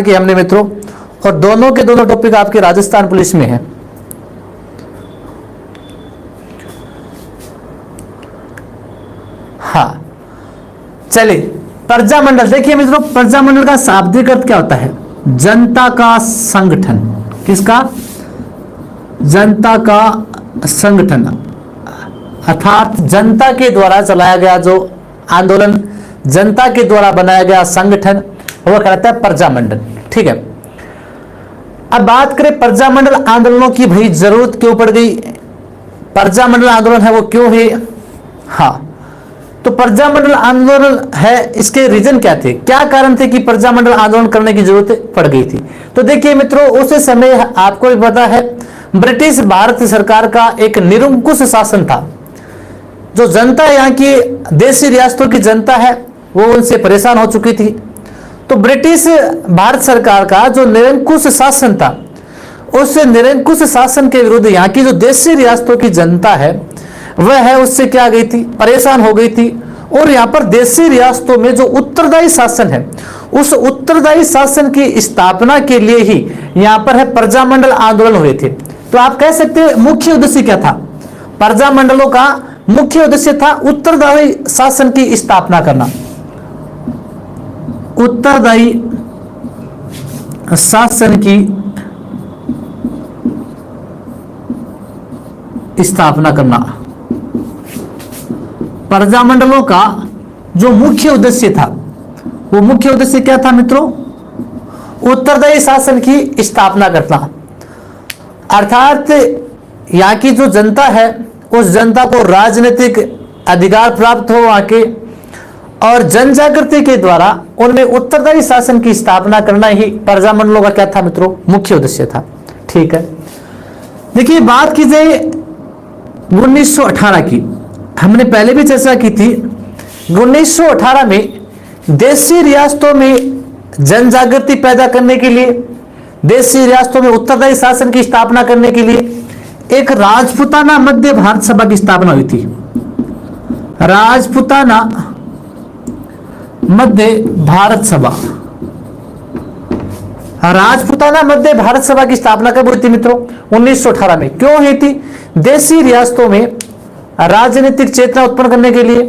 कि हमने मित्रों, और दोनों के दोनों टॉपिक आपके राजस्थान पुलिस में है। हाँ चलिए, प्रजामंडल देखिए मित्रों, प्रजामंडल का शाब्दिक अर्थ क्या होता है? जनता का संगठन। किसका? जनता का संगठन, अर्थात जनता के द्वारा चलाया गया जो आंदोलन, जनता के द्वारा बनाया गया संगठन, वो कहलाता है प्रजामंडल। ठीक है, अब बात करें प्रजामंडल आंदोलनों की, भाई जरूरत क्यों पड़ गई? प्रजामंडल आंदोलन है वो क्यों है? हाँ, तो प्रजामंडल आंदोलन है, इसके रीजन क्या थे, क्या कारण थे कि प्रजामंडल आंदोलन करने की जरूरत पड़ गई थी? तो देखिए मित्रों, उस समय आपको भी पता है, ब्रिटिश भारत सरकार का एक निरंकुश शासन था। जो जनता, यहाँ की देशी रियासतों की जनता है, वो उनसे परेशान हो चुकी थी। तो ब्रिटिश भारत सरकार का जो निरंकुश शासन था, उस निरंकुश शासन के विरुद्ध यहाँ की जो देशी रियासतों की जनता है, वह है उससे क्या गई थी, परेशान हो गई थी। और यहाँ पर देशी रियासतों में जो उत्तरदायी शासन है, उस उत्तरदायी शासन की स्थापना के लिए ही यहाँ पर है प्रजामंडल आंदोलन हुए थे। तो आप कह सकते हैं मुख्य उद्देश्य क्या था? प्रजामंडलों का मुख्य उद्देश्य था उत्तरदायी शासन की स्थापना करना, उत्तरदायी शासन की स्थापना करना। प्रजामंडलों का जो मुख्य उद्देश्य था, वो मुख्य उद्देश्य क्या था मित्रों? उत्तरदायी शासन की स्थापना करना। अर्थात यहाँ की जो जनता है, उस जनता को राजनीतिक अधिकार प्राप्त हो वहां के, और जन जागृति के द्वारा उनमें उत्तरदायी शासन की स्थापना करना ही प्रजामंडलों का क्या था मित्रों? मुख्य उद्देश्य था। ठीक है, देखिए बात की जाए 1918 की, हमने पहले भी चर्चा की थी। 1918 में देशी रियासतों में जन जागृति पैदा करने के लिए, देशी रियासतों में उत्तरदायी शासन की स्थापना करने के लिए एक राजपूताना मध्य भारत सभा की स्थापना हुई थी। राजपूताना मध्य भारत सभा, राजपूताना मध्य भारत सभा की स्थापना कब हुई थी मित्रों? 1918 में। क्यों हुई थी? देशी रियासतों में राजनीतिक चेतना उत्पन्न करने के लिए,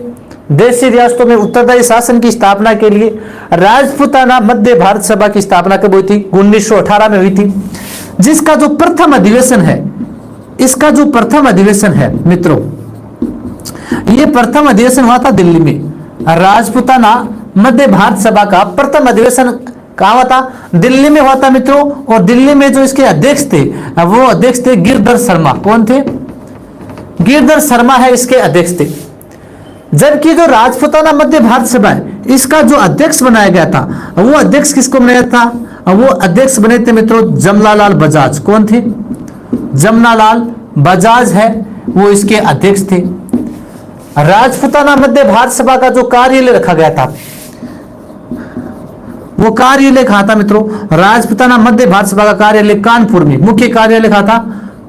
देशी रियासतों में उत्तरदायी शासन की स्थापना के लिए राजपूताना मध्य भारत सभा की स्थापना कब हुई थी? 1918 में हुई थी। जिसका जो प्रथम अधिवेशन है, इसका जो प्रथम अधिवेशन है मित्रों, यह प्रथम अधिवेशन हुआ था दिल्ली में। राजपूताना मध्य भारत सभा का प्रथम अधिवेशन कहां हुआ था? दिल्ली में हुआ था मित्रों। और दिल्ली में जो इसके अध्यक्ष थे, वो अध्यक्ष थे गिरधर शर्मा। कौन थे? गिरधर शर्मा है इसके अध्यक्ष थे। जबकि जो राजपूताना मध्य भारत सभा है, इसका जो अध्यक्ष बनाया गया था, वो अध्यक्ष किसको बनाया था? वो अध्यक्ष बने थे मित्रों जमनालाल बजाज। कौन थे? जमनालाल बजाज है, वो इसके अध्यक्ष थे। राजपूताना मध्य भारत सभा का जो कार्यालय रखा गया था, वो कार्यालय कहां था मित्रों? राजपूताना मध्य भारत सभा का कार्यालय कानपुर में, मुख्य कार्यालय कहां था?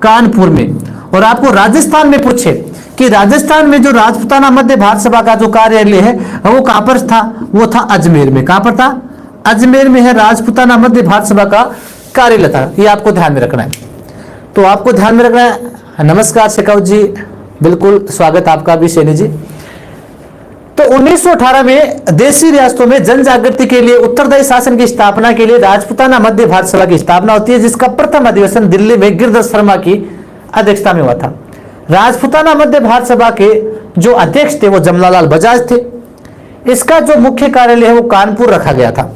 कानपुर में। और आपको राजस्थान में पूछे कि राजस्थान में जो राजपूताना मध्य भारत सभा का जो कार्यालय है, वो कहां पर था? वो था अजमेर में। कहां पर था? अजमेर में है राजपूताना मध्य भारत सभा का कार्यालय था। ये आपको ध्यान में रखना है। तो आपको ध्यान में रखना है। नमस्कार शेखावत जी, बिल्कुल स्वागत आपका भी सैनी जी। तो 1918 में देशी रियासतों में जन जागृति के लिए, उत्तरदायी शासन की स्थापना के लिए राजपूताना मध्य भारत सभा की स्थापना होती है, जिसका प्रथम अधिवेशन दिल्ली में गिरधर शर्मा की अध्यक्षता में हुआ था। राजपूताना मध्य भारत सभा के जो अध्यक्ष थे वो जमनालाल बजाज थे। इसका जो मुख्य कार्यालय है वो कानपुर रखा गया था,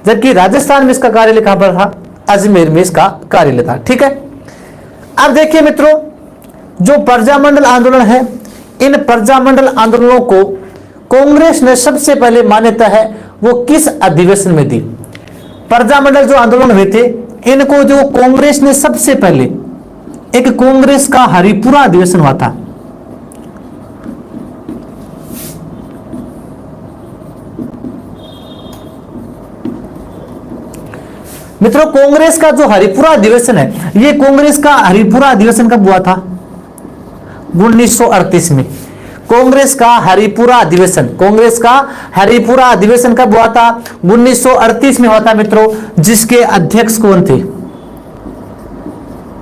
जबकि राजस्थान में इसका कार्यालय कहां पर था? अजमेर में इसका कार्यालय था। ठीक है, अब देखिए मित्रों, जो प्रजामंडल आंदोलन है, इन प्रजामंडल आंदोलनों को कांग्रेस ने सबसे पहले मान्यता है वो किस अधिवेशन में दी? प्रजामंडल जो आंदोलन हुए थे, इनको जो कांग्रेस ने सबसे पहले, एक कांग्रेस का हरिपुरा अधिवेशन हुआ था। मित्रों, कांग्रेस का जो हरिपुरा अधिवेशन है, ये कांग्रेस का हरिपुरा अधिवेशन कब हुआ था? 1938 में। कांग्रेस का हरिपुरा अधिवेशन, कांग्रेस का हरिपुरा अधिवेशन कब हुआ था? 1938 में हुआ था मित्रों। जिसके अध्यक्ष कौन थे?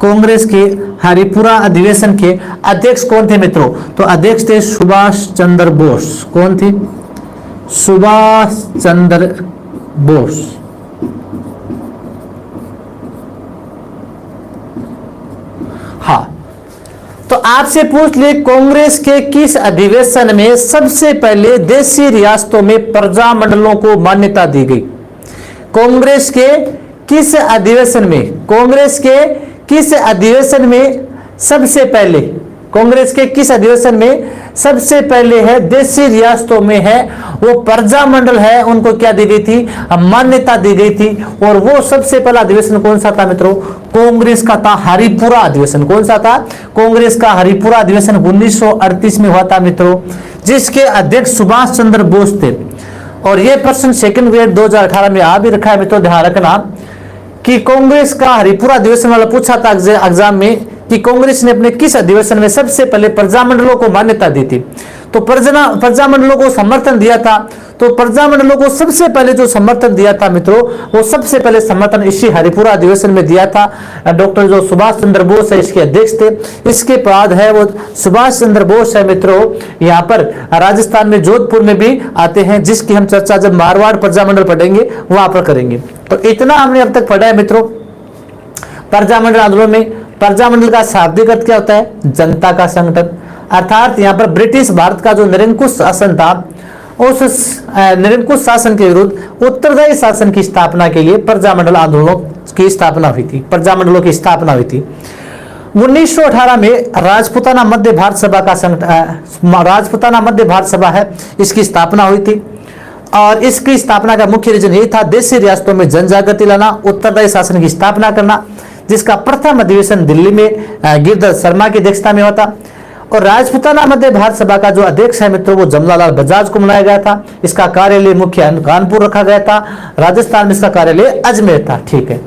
कांग्रेस के हरिपुरा अधिवेशन के अध्यक्ष कौन थे मित्रों? तो अध्यक्ष थे सुभाष चंद्र बोस। कौन थे? सुभाष चंद्र बोस। हाँ, तो आपसे पूछ ले कांग्रेस के किस अधिवेशन में सबसे पहले देशी रियासतों में प्रजा मंडलों को मान्यता दी गई? कांग्रेस के किस अधिवेशन में, कांग्रेस के किस अधिवेशन में सबसे पहले, कांग्रेस के किस अधिवेशन में सबसे पहले है देशी रियासतों में है वो प्रजा मंडल है, उनको क्या दी गई थी? मान्यता दी गई थी। और वो सबसे पहला अधिवेशन कौन सा था मित्रों? कांग्रेस का था हरिपुरा अधिवेशन। कौन सा था? कांग्रेस का हरिपुरा अधिवेशन 1938 में हुआ था मित्रों, जिसके अध्यक्ष सुभाष चंद्र बोस थे। और यह प्रश्न सेकंड ग्रेड 2018 में आ भी रखा है मित्रों, ध्यान रखना कि कांग्रेस का हरिपुरा अधिवेशन वाला पूछा था एग्जाम में कि कांग्रेस ने अपने किस अधिवेशन में सबसे पहले प्रजामंडलों को मान्यता दी थी। तो प्रजामंडलों को समर्थन दिया था। तो प्रजामंडलों को सबसे पहले जो समर्थन दिया था मित्रों, वो सबसे पहले समर्थन इसी हरिपुरा अधिवेशन में दिया था डॉक्टर जो सुभाष चंद्र बोस है, इसके अध्यक्ष थे। इसके बाद है वो सुभाष चंद्र बोस है मित्रों, यहाँ पर राजस्थान में जोधपुर में भी आते हैं, जिसकी हम चर्चा जब मारवाड़ प्रजामंडल पढ़ेंगे वहां पर करेंगे। तो इतना हमने अब तक पढ़ा है मित्रों प्रजामंडल आंदोलन में। प्रजामंडल का शाब्दिक अर्थ क्या होता है? जनता का संगठन। अर्थात यहाँ पर ब्रिटिश भारत का जो निरंकुश शासन था, उस निरंकुश शासन के विरुद्ध उत्तरदायी शासन की स्थापना के लिए प्रजामंडल आंदोलनों की स्थापना हुई थी, प्रजामंडलों की स्थापना हुई थी। 1918 में राजपूताना मध्य भारत सभा का राजपूताना मध्य भारत सभा है, इसकी स्थापना हुई थी। और इसकी स्थापना का मुख्य रीजन यही था, देशी रियासतों में जन जागृति लाना, उत्तरदायी शासन की स्थापना करना, जिसका प्रथम अधिवेशन दिल्ली में गिरधर शर्मा की अध्यक्षता में हुआ था। और राजपूताना मध्य भारत सभा का जो अध्यक्ष है मित्रों, वो जमनालाल बजाज को बनाया गया था। इसका कार्यालय मुख्य कानपुर रखा गया था, राजस्थान में इसका कार्यालय अजमेर था। ठीक है।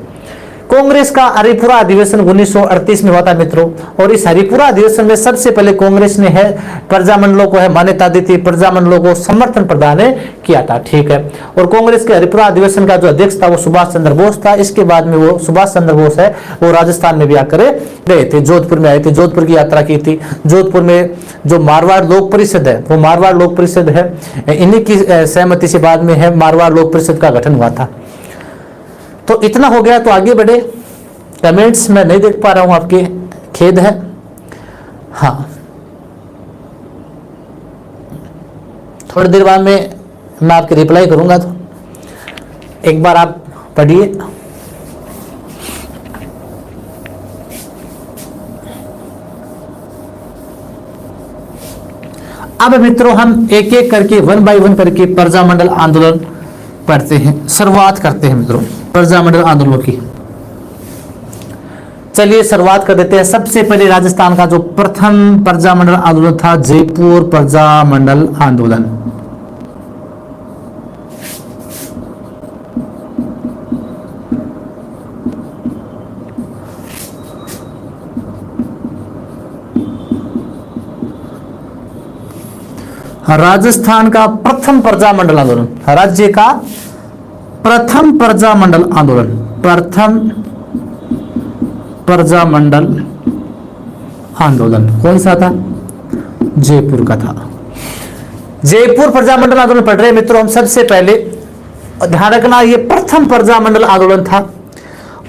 कांग्रेस का हरिपुरा अधिवेशन 1938 में हुआ था मित्रों, और इस हरिपुरा अधिवेशन में सबसे पहले कांग्रेस ने है प्रजामंडलों को है मान्यता दी थी, प्रजामंडलों को समर्थन प्रदान किया था। ठीक है। और कांग्रेस के हरिपुरा अधिवेशन का जो अध्यक्ष था वो सुभाष चंद्र बोस था। इसके बाद में वो सुभाष चंद्र बोस है वो राजस्थान में भी आकर गए थे, जोधपुर में आए थे, जोधपुर की यात्रा की थी। जोधपुर में जो मारवाड़ लोक परिषद है, वो मारवाड़ लोक परिषद है, इन्हीं की सहमति से बाद में है मारवाड़ लोक परिषद का गठन हुआ था। तो इतना हो गया, तो आगे बढ़े। कमेंट्स मैं नहीं देख पा रहा हूं आपके, खेद है। हाँ, थोड़ी देर बाद में मैं आपके रिप्लाई करूंगा, तो एक बार आप पढ़िए। अब मित्रों हम एक एक करके 1 बाय 1 करके प्रजामंडल आंदोलन पढ़ते हैं, शुरुआत करते हैं मित्रों प्रजामंडल आंदोलन की। चलिए शुरुआत कर देते हैं। सबसे पहले राजस्थान का जो प्रथम प्रजामंडल आंदोलन था, जयपुर प्रजामंडल आंदोलन। राजस्थान का प्रथम प्रजामंडल आंदोलन, राज्य का प्रथम प्रजामंडल आंदोलन, प्रथम प्रजामंडल आंदोलन कौन सा था? जयपुर का था। जयपुर प्रजामंडल आंदोलन पढ़ रहे हैं मित्रों हम। सबसे पहले ध्यान रखना ये प्रथम प्रजामंडल आंदोलन था।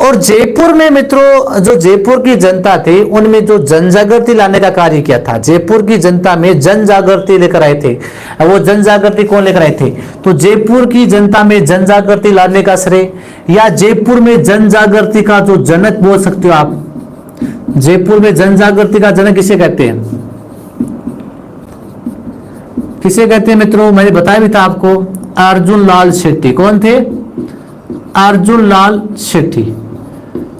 और जयपुर में मित्रों जो जयपुर की जनता थी, उनमें जो जन जागृति लाने का कार्य किया था, जयपुर की जनता में जन जागृति लेकर आए थे। वो जन जागृति कौन लेकर आए थे? तो जयपुर की जनता में जन जागृति लाने का श्रेय, या जयपुर में जन जागृति का जो जनक बोल सकते हो आप, जयपुर में जन जागृति का जनक किसे कहते हैं? किसे कहते हैं मित्रों? मैंने बताया भी था आपको, अर्जुन लाल शेट्टी। कौन थे? अर्जुन लाल शेट्टी।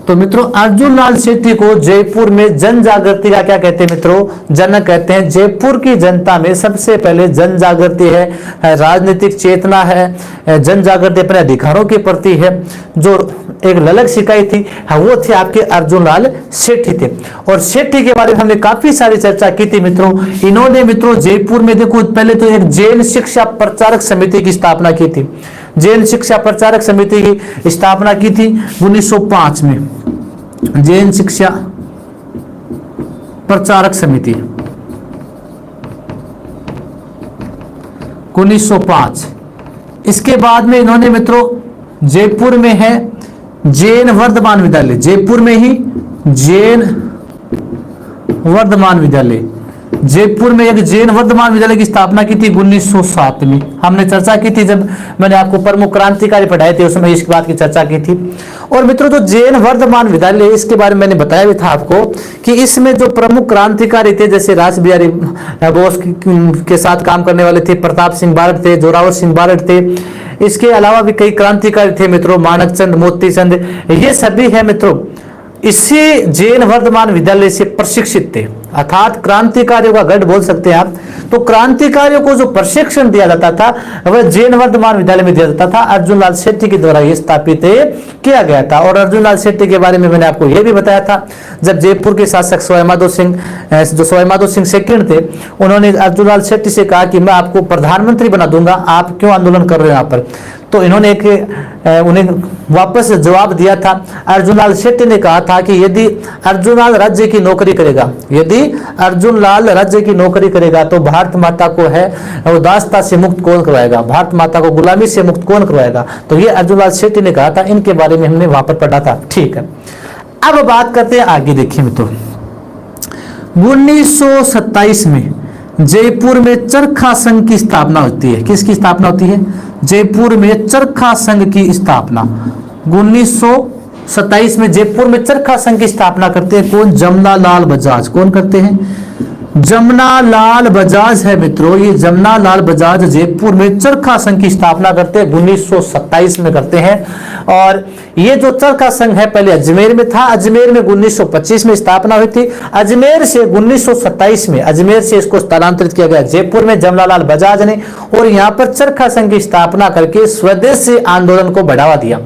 तो मित्रों अर्जुन लाल सेठी को जयपुर में जन जागृति का क्या कहते हैं मित्रों, जनक कहते हैं। जयपुर की जनता में सबसे पहले जन जागृति है, राजनीतिक चेतना है, जन जागृति अपने अधिकारों के प्रति है, जो एक ललक सिखाई थी वो थे आपके अर्जुन लाल सेठी थे। और सेठी के बारे में हमने काफी सारी चर्चा की थी मित्रों। इन्होंने मित्रों जयपुर में देखो पहले तो एक जैन शिक्षा प्रचारक समिति की स्थापना की थी। जैन शिक्षा प्रचारक समिति की स्थापना की थी 1905 में, जैन शिक्षा प्रचारक समिति 1905। इसके बाद में इन्होंने मित्रों जयपुर में है जैन वर्धमान विद्यालय, जयपुर में ही जैन वर्धमान विद्यालय, जयपुर में एक जैन वर्धमान विद्यालय की स्थापना की थी 1907 में। हमने चर्चा की थी जब मैंने आपको प्रमुख क्रांतिकारी पढ़ाए थे, उसमें इसके बात की चर्चा की थी। और मित्रों जो जैन वर्धमान विद्यालय इसके बारे में मैंने बताया भी था आपको कि इसमें जो प्रमुख क्रांतिकारी थे जैसे रास बिहारी बोस के साथ काम करने वाले थे, प्रताप सिंह बारड थे, जोरावर सिंह बारड थे, इसके अलावा भी कई क्रांतिकारी थे मित्रों, मानक चंद, मोती चंद, ये सभी है मित्रों इसी जैन वर्धमान विद्यालय से प्रशिक्षित थे। अर्थात क्रांतिकारियों का गढ़ बोल सकते हैं आप। तो क्रांतिकारियों को जो प्रशिक्षण दिया जाता था वह जैन वर्धमान विद्यालय में दिया जाता था। अर्जुन लाल सेठी के द्वारा यह स्थापित किया गया था। और अर्जुन लाल सेठी के बारे में मैंने आपको यह भी बताया था, जब जयपुर के शासक सवाई माधो सिंह, जो सवाई माधो सिंह सेकंड थे, उन्होंने अर्जुन लाल सेठी से कहा कि मैं आपको प्रधानमंत्री बना दूंगा, आप क्यों आंदोलन कर रहे हो यहाँ पर। तो इन्होंने उन्हें वापस जवाब दिया था। अर्जुन लाल सेठी ने कहा था कि यदि अर्जुन लाल राज्य की नौकरी करेगा, यदि अर्जुन लाल राज्य की नौकरी करेगा तो भारत माता को है वो दासता से मुक्त कौन करवाएगा, भारत माता को गुलामी से मुक्त कौन करवाएगा। तो ये अर्जुन लाल सेठी ने कहा था। इनके बारे में हमने वहां पर पढ़ा था। ठीक है, अब बात करते हैं आगे। देखिए मित्रों 1927 में जयपुर में चरखा संघ की स्थापना होती है। किसकी स्थापना होती है? जयपुर में चरखा संघ की स्थापना 1927 में जयपुर में चरखा संघ की स्थापना करते हैं कौन? जमना लाल बजाज। कौन करते हैं? जमना लाल बजाज है मित्रों। ये जमना लाल बजाज जयपुर में चरखा संघ की स्थापना करते हैं 1927 में करते हैं। और ये जो चरखा संघ है पहले अजमेर में था, अजमेर में 1925 में स्थापना हुई थी। अजमेर से 1927 में अजमेर से इसको स्थानांतरित किया गया जयपुर में जमना लाल बजाज ने, और यहाँ पर चरखा संघ की स्थापना करके स्वदेशी आंदोलन को बढ़ावा दिया।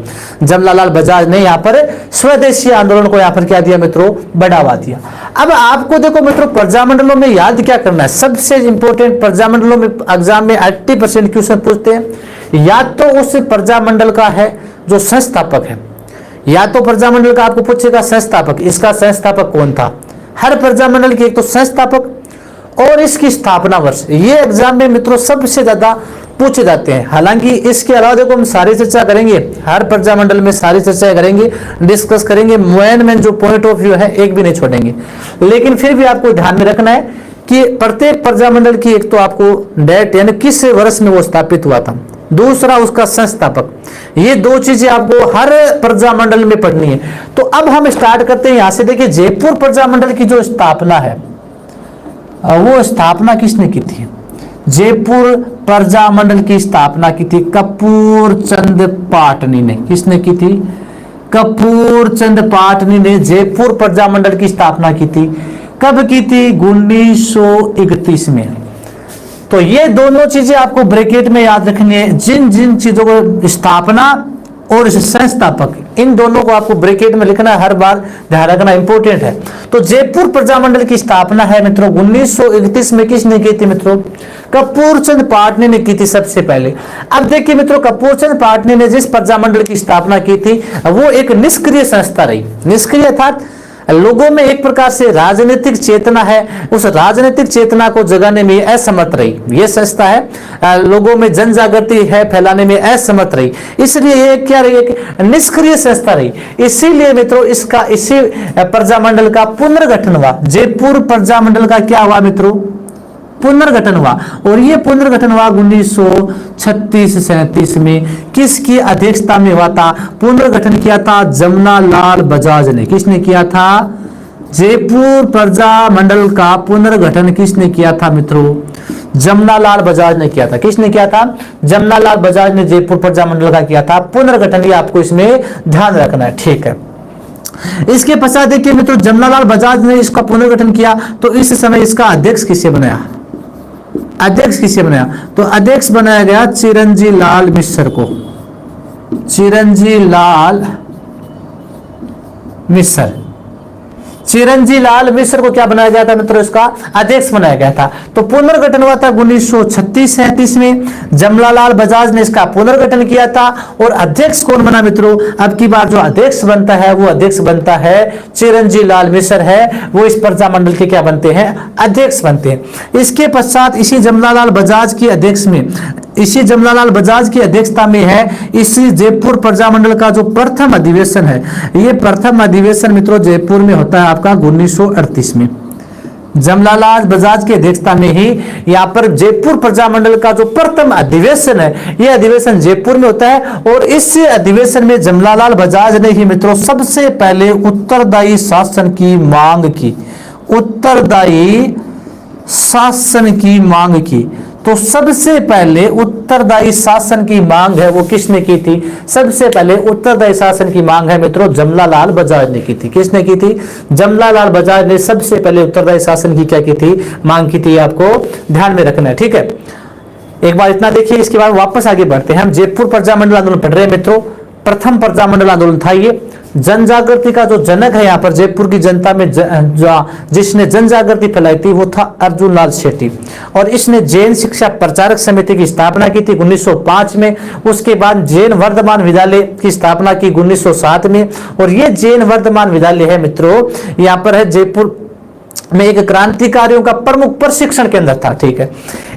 जमना लाल बजाज ने यहाँ पर स्वदेशी आंदोलन को यहाँ पर क्या दिया मित्रों? बढ़ावा दिया। अब आपको देखो मित्रों प्रजामंडलों में याद क्या करना है, सबसे इंपॉर्टेंट प्रजामंडलों में एग्जाम में 80% क्वेश्चन पूछते हैं। या तो उस प्रजामंडल का है जो संस्थापक है, या तो प्रजामंडल का आपको पूछेगा संस्थापक, इसका संस्थापक कौन था। हर प्रजामंडल की एक तो संस्थापक और इसकी स्थापना वर्ष, ये एग्जाम में मित्रों सबसे ज्यादा पूछे जाते हैं। हालांकि इसके अलावा देखो हम सारी चर्चा करेंगे, हर प्रजामंडल में सारी चर्चा करेंगे, डिस्कस करेंगे, मेन जो पॉइंट ऑफ व्यू है एक भी नहीं छोड़ेंगे। लेकिन फिर भी आपको ध्यान में रखना है कि प्रत्येक प्रजामंडल की एक तो आपको डेट यानी किस वर्ष में वो स्थापित हुआ था, दूसरा उसका संस्थापक, ये दो चीजें आपको हर प्रजामंडल में पढ़नी है। तो अब हम स्टार्ट करते हैं यहां से। देखिए जयपुर प्रजामंडल की जो स्थापना है वो स्थापना किसने की थी? जयपुर प्रजामंडल की स्थापना की थी कपूर चंद पाटनी ने। किसने की थी? कपूर चंद पाटनी ने जयपुर प्रजामंडल की स्थापना की थी। कब की थी? 1931 में। तो ये दोनों चीजें आपको ब्रैकेट में याद रखनी है। जिन जिन चीजों को स्थापना और संस्थापक, इन दोनों को आपको ब्रैकेट में लिखना है, हर बार ध्यान रखना इंपॉर्टेंट है। तो जयपुर प्रजामंडल की स्थापना है मित्रों 1931 में। किसने की थी मित्रों? कपूर चंद पाटनी ने की थी सबसे पहले। अब देखिए मित्रों कपूर चंद पाटनी ने जिस प्रजामंडल की स्थापना की थी वो एक निष्क्रिय संस्था रही। निष्क्रिय अर्थात लोगों में एक प्रकार से राजनीतिक चेतना है, उस राजनीतिक चेतना को जगाने में असमर्थ रही। यह संस्था है लोगों में जन जागृति है फैलाने में असमर्थ रही, इसलिए ये क्या रही? एक निष्क्रिय संस्था रही। इसीलिए मित्रों इसका इसी प्रजामंडल का पुनर्गठन हुआ। जयपुर प्रजामंडल का क्या हुआ मित्रों? पुनर्गठन हुआ। और ये पुनर्गठन हुआ 1936-37 में। किसकी अध्यक्षता में हुआ था? पुनर्गठन किया था जमना लाल बजाज ने। किसने किया था? जयपुर प्रजामंडल का पुनर्गठन किसने किया था मित्रों? जमना लाल बजाज ने किया था। किसने किया था? जमना लाल बजाज ने जयपुर प्रजामंडल का किया था पुनर्गठन। ये आपको इसमें ध्यान रखना है। ठीक है, इसके पश्चात देखिए मित्रों जमनालाल बजाज ने इसका पुनर्गठन किया, तो इस समय इसका अध्यक्ष किसे बनाया? अध्यक्ष किसे बनाया? तो अध्यक्ष बनाया गया चिरंजी लाल मिश्र को। चिरंजी लाल मिश्र, चिरंजी लाल मिश्र को क्या बनाया गया था मित्रों? इसका अध्यक्ष बनाया गया था। तो पुनर्गठन हुआ था 1936-37 में, जमनालाल बजाज ने इसका पुनर्गठन किया था। और अध्यक्ष कौन बना मित्रों? अब की बार जो अध्यक्ष बनता है वो अध्यक्ष बनता है चिरंजी लाल मिश्र है, वो इस प्रजामंडल के क्या बनते हैं? अध्यक्ष बनते हैं। इसके पश्चात इसी जमनालाल बजाज की अध्यक्ष में, इसी जमनालाल बजाज की अध्यक्षता में है इसी जयपुर प्रजामंडल का जो प्रथम अधिवेशन है, ये प्रथम अधिवेशन मित्रों जयपुर में होता है आपका 1938 में। जमनालाल बजाज की अध्यक्षता में ही यहाँ पर जयपुर प्रजामंडल का जो प्रथम अधिवेशन है, यह अधिवेशन जयपुर में होता है। और इस अधिवेशन में जमनालाल बजाज ने ही मित्रों सबसे पहले उत्तरदायी शासन की मांग की। उत्तरदायी शासन की मांग की। तो सबसे पहले उत्तरदायी शासन की मांग है वो किसने की थी? सबसे पहले उत्तरदायी शासन की मांग है मित्रों जमनालाल बजाज ने की थी। किसने की थी? जमनालाल बजाज ने सबसे पहले उत्तरदायी शासन की क्या की थी? मांग की थी। आपको ध्यान में रखना है, ठीक है। एक बार इतना देखिए, इसके बाद वापस आगे बढ़ते हैं। हम जयपुर प्रजामंडल आंदोलन पढ़ रहे हैं मित्रों। प्रथम प्रजामंडल आंदोलन था ये। जन जागृति का जो जनक है यहाँ पर जयपुर की जनता में जिसने जन जागृति फैलाई थी वो था अर्जुन लाल शेट्टी। और इसने जैन शिक्षा प्रचारक समिति की स्थापना की थी 1905 में। उसके बाद जैन वर्धमान विद्यालय की स्थापना की 1907 में। और ये जैन वर्धमान विद्यालय है मित्रों, यहाँ पर है जयपुर में एक क्रांतिकारियों का प्रमुख प्रशिक्षण केंद्र था, ठीक है।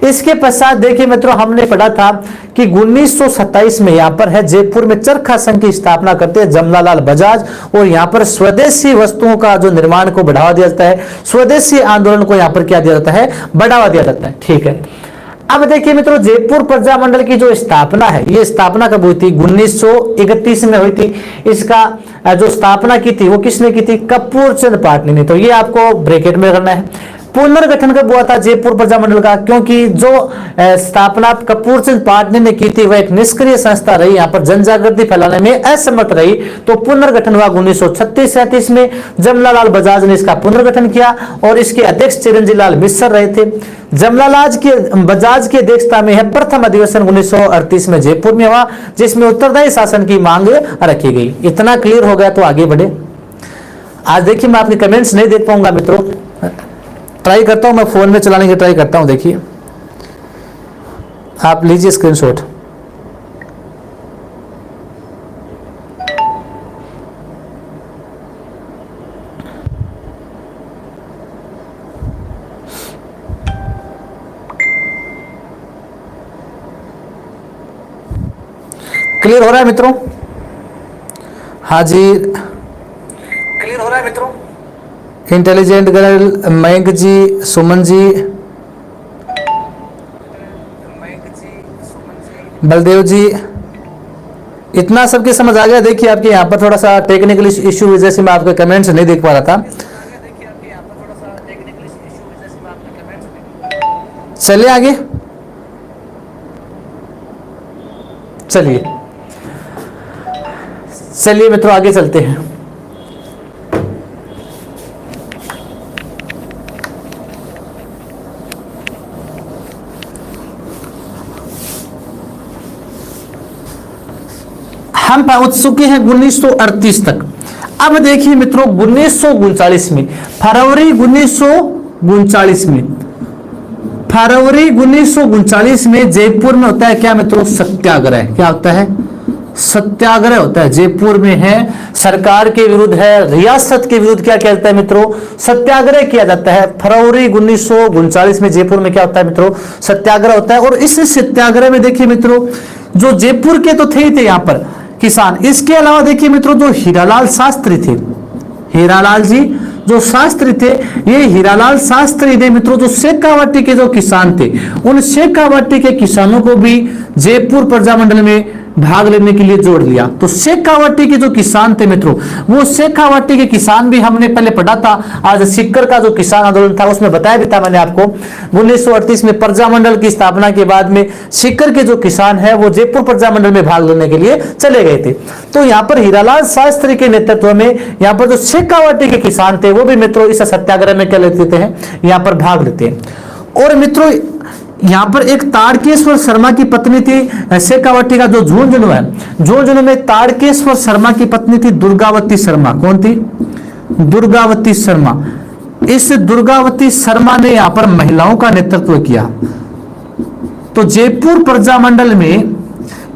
इसके पश्चात देखिए मित्रों हमने पढ़ा था कि 1927 में यहाँ पर है जयपुर में चरखा संघ की स्थापना करते हैं जमनालाल बजाज। और यहाँ पर स्वदेशी वस्तुओं का जो निर्माण को बढ़ावा दिया जाता है, स्वदेशी आंदोलन को यहाँ पर क्या दिया जाता है? बढ़ावा दिया जाता है, ठीक है। अब देखिए मित्रों जयपुर प्रजामंडल की जो स्थापना है, ये स्थापना कब हुई थी? 1931 में हुई थी। इसका जो स्थापना की थी वो किसने की थी? कपूर चंद पाटनी ने। तो ये आपको ब्रैकेट में करना है। पुनर्गठन कब हुआ था जयपुर प्रजामंडल का? क्योंकि जो स्थापना कपूर चंद पाटनी ने की थी वह एक निष्क्रिय संस्था रही, यहाँ पर जन जागृति फैलाने में असमर्थ रही। तो पुनर्गठन हुआ 1936-37 में। जमनालाल बजाज ने इसका पुनर्गठन किया और इसके अध्यक्ष चिरंजी लाल मिश्र रहे थे। जमनालाल के बजाज की अध्यक्षता में है प्रथम अधिवेशन 1938 में जयपुर में हुआ, जिसमें उत्तरदायी शासन की मांग रखी गई। इतना क्लियर हो गया तो आगे बढ़े। आज देखिए मैं आपके कमेंट्स नहीं देख पाऊंगा मित्रों, ट्राई करता हूं, मैं फोन में चलाने की ट्राई करता हूं। देखिए आप लीजिए स्क्रीनशॉट। क्लियर हो रहा है मित्रों? हाँ जी क्लियर हो रहा है मित्रों। इंटेलिजेंट गर्ल, मयंक जी, सुमन जी, बलदेव जी, इतना सबके समझ आ गया? देखिए आपके यहाँ पर थोड़ा सा टेक्निकल इश्यू वजह से मैं आपके कमेंट्स नहीं देख पा रहा था। चलिए आगे, चलिए चलिए मित्रों आगे चलते हैं। हम पहुंच चुके हैं 1938 तक। अब देखिए मित्रों 1939 में, फरवरी 1939 में, फरवरी 1939 में जयपुर में होता है क्या मित्रों? सत्याग्रह। क्या होता है? सत्याग्रह होता है। जयपुर में है, सरकार के विरुद्ध है, रियासत के विरुद्ध क्या कहता है मित्रों? सत्याग्रह किया जाता है। फरवरी 1939 में जयपुर में क्या होता है मित्रों? सत्याग्रह होता है। और इस सत्याग्रह में देखिए मित्रों जो जयपुर के तो थे ही थे यहाँ पर किसान, इसके अलावा देखिए मित्रों जो हीरालाल शास्त्री थे, हीरालाल जी जो शास्त्री थे, ये हीरालाल शास्त्री ने मित्रों जो शेखावाटी के जो किसान थे, उन शेखावाटी के किसानों को भी जयपुर प्रजामंडल में भाग लेने के लिए जोड़ लिया। तो शेखावाटी के जो किसान थे मित्रों, वो शेखावाटी के किसान भी हमने पहले पढ़ा था। आज सीकर का जो किसान आंदोलन था उसमें बताया भी था मैंने आपको। 1938 में प्रजामंडल की स्थापना के बाद में सीकर के जो किसान है वो जयपुर प्रजामंडल में भाग लेने के लिए चले गए थे। तो यहाँ पर हीरालाल शास्त्री के नेतृत्व में यहाँ पर जो शेखावाटी के किसान थे वो भी मित्रों इस सत्याग्रह में क्या लेते हैं, यहाँ पर भाग लेते हैं। और मित्रों यहाँ पर एक ताड़केश्वर शर्मा की पत्नी थी शेखावाटी का जो झुंझुनू है, झुंझुनू में ताड़केश्वर शर्मा की पत्नी थी दुर्गावती शर्मा। कौन थी? दुर्गावती शर्मा। इस दुर्गावती शर्मा ने यहाँ पर महिलाओं का नेतृत्व किया। तो जयपुर प्रजामंडल में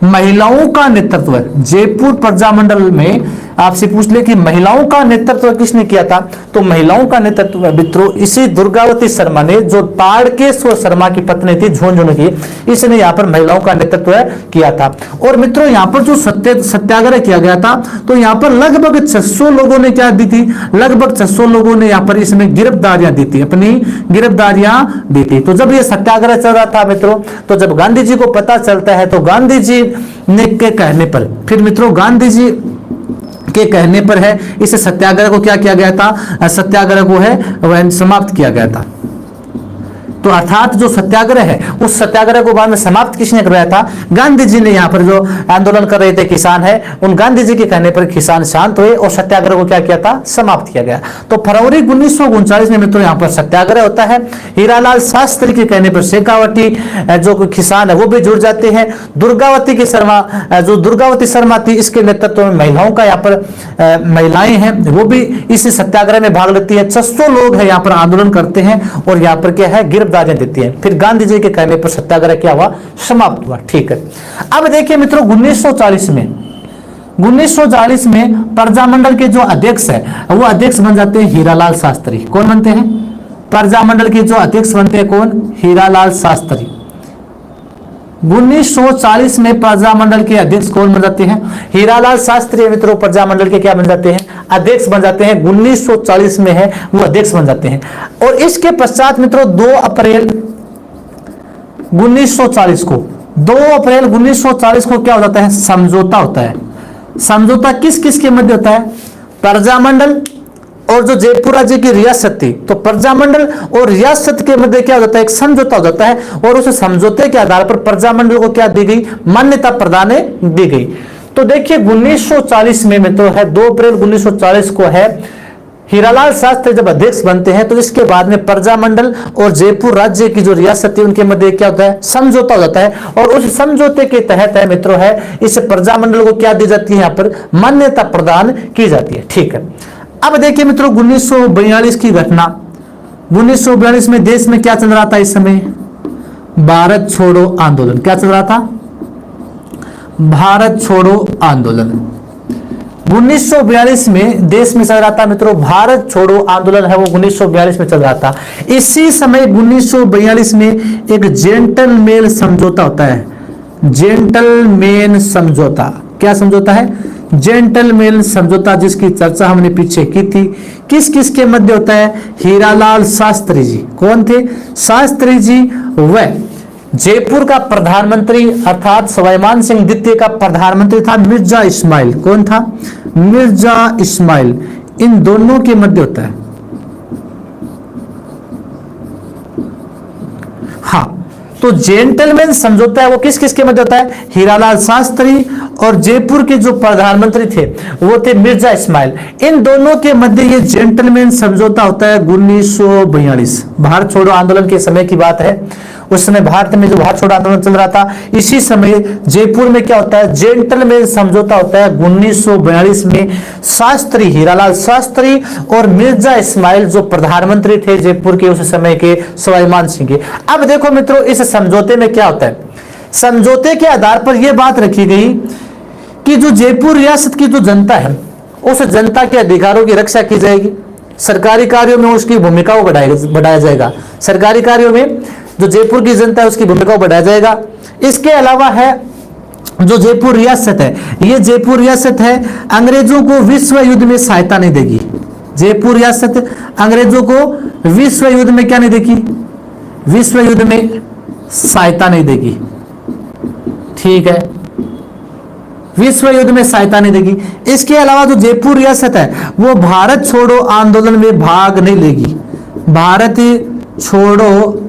महिलाओं का नेतृत्व, जयपुर प्रजामंडल में आपसे पूछ ले कि महिलाओं का नेतृत्व किसने किया था, तो महिलाओं का नेतृत्व मित्रों इसी दुर्गावती शर्मा ने, जो ताड़केश्वर शर्मा की पत्नी थी झुंझुनू की, इसने यहाँ पर महिलाओं का नेतृत्व किया था। और मित्रों यहाँ पर जो सत्याग्रह किया गया था, तो यहाँ पर लगभग 600 लोगों ने क्या दी थी, लगभग 600 लोगों ने यहाँ पर इसमें गिरफ्तारियां दी थी, अपनी गिरफ्तारियां दी थी। तो जब ये सत्याग्रह चल रहा था मित्रों, तो जब गांधी जी को पता चलता है, तो गांधी जी ने के कहने पर, फिर मित्रों गांधी जी के कहने पर है इस सत्याग्रह को क्या किया गया था, सत्याग्रह को है वह समाप्त किया गया था। तो अर्थात जो सत्याग्रह है उस सत्याग्रह को बाद में समाप्त किसने करवाया था, गांधी जी ने। यहाँ पर जो आंदोलन कर रहे थे किसान है, उन गांधी जी के कहने पर किसान शांत हुए और सत्याग्रह को क्या किया था, समाप्त किया गया। तो फरवरी 1939 में मित्रों यहाँ पर सत्याग्रह होता है। हीरालाल शास्त्री के कहने पर शेखावाटी जो किसान है वो भी जुड़ जाते हैं। दुर्गावती की शर्मा, जो दुर्गावती शर्मा थी, इसके नेतृत्व में महिलाओं का यहाँ पर महिलाएं हैं वो भी इस सत्याग्रह में भाग लेती है। 600 लोग है यहाँ पर आंदोलन करते हैं और यहाँ पर क्या है, गिरफ्तारियां देती है। फिर गांधी जी के कहने पर सत्याग्रह क्या हुआ, समाप्त हुआ। ठीक है, अब देखिए मित्रों 1940 में प्रजामंडल के जो अध्यक्ष है वो अध्यक्ष बन जाते हैं हीरालाल शास्त्री। कौन बनते हैं? प्रजामंडल के जो अध्यक्ष बनते हैं कौन, हीरालाल शास्त्री। 1940 में प्रजामंडल के अध्यक्ष कौन बन जाते हैं, हीरालाल शास्त्री मित्रों प्रजामंडल के क्या बन जाते हैं, अध्यक्ष बन जाते हैं। 1940 में है वो अध्यक्ष बन जाते हैं। और इसके पश्चात मित्रों 2 अप्रैल 1940 को क्या हो जाता है, समझौता होता है। समझौता किस किस के मध्य होता है, प्रजामंडल और जो जयपुर राज्य की रियासत थी, तो प्रजामंडल और रियासत के मध्य क्या हो जाता है, एक समझौता हो जाता है। और उस समझौते के आधार पर प्रजामंडल को क्या दी गई, मान्यता प्रदान दी गई। तो देखिए 1940 में मित्रों है 2 अप्रैल 1940 को है हीरालाल शास्त्री जब अध्यक्ष बनते हैं, तो इसके बाद में प्रजामंडल और जयपुर राज्य की जो रियासत है उनके मध्य क्या होता है, समझौता हो जाता है। और उस समझौते के तहत है मित्रों है इस प्रजामंडल को क्या दी जाती है, यहाँ पर मान्यता प्रदान की जाती है। ठीक है, अब देखिए मित्रों 1942 की घटना। 1942 में देश में क्या चल रहा था इस समय, भारत छोड़ो आंदोलन। क्या चल रहा था, भारत छोड़ो आंदोलन। 1942 में देश में चल रहा था मित्रों भारत छोड़ो आंदोलन है वो 1942 में चल रहा था। इसी समय 1942 में एक जेंटलमैन समझौता होता है। जेंटलमैन समझौता, क्या समझौता है, जेंटलमैन समझौता, जिसकी चर्चा हमने पीछे की थी। किस किस के मध्य होता है, हीरालाल शास्त्री जी। कौन थे, शास्त्री जी। वह जयपुर का प्रधानमंत्री अर्थात स्वाभिमान सिंह द्वितीय का प्रधानमंत्री था मिर्जा इस्माइल। कौन था, मिर्जा इस्माइल। इन दोनों के मध्य होता है। हाँ, तो जेंटलमैन समझौता है वो किस किस के मध्य होता है, हीरालाल शास्त्री और जयपुर के जो प्रधानमंत्री थे वो थे मिर्जा इस्माइल। इन दोनों के मध्य ये जेंटलमैन समझौता होता है 1942। भारत छोड़ो आंदोलन के समय की बात है। उस समय भारत में जो भारत छोड़ो आंदोलन चल रहा था, इसी समय जयपुर में क्या होता है, जेंटलमैन समझौता होता है 1942 में। शास्त्री, हीरालाल शास्त्री और मिर्जा इस्माइल जो प्रधानमंत्री थे जयपुर के उस समय के, स्वाभिमान सिंह के। अब देखो मित्रों इस समझौते में क्या होता है, समझौते के आधार पर यह बात रखी गई कि जो जयपुर रियासत की जो जनता है उस जनता के अधिकारों की रक्षा की जाएगी। सरकारी कार्यों में उसकी भूमिका को बढ़ाया जाएगा। सरकारी कार्यों में जो जयपुर की जनता है उसकी भूमिका को बढ़ाया जाएगा। इसके अलावा है जो जयपुर रियासत है, ये जयपुर रियासत है अंग्रेजों को विश्व युद्ध में सहायता नहीं देगी। जयपुर रियासत अंग्रेजों को विश्व युद्ध में क्या नहीं देगी, विश्व युद्ध में सहायता नहीं देगी। ठीक है, विश्व युद्ध में सहायता नहीं देगी। इसके अलावा जो जयपुर रियासत है वो भारत छोड़ो आंदोलन में भाग नहीं लेगी। भारत छोड़ो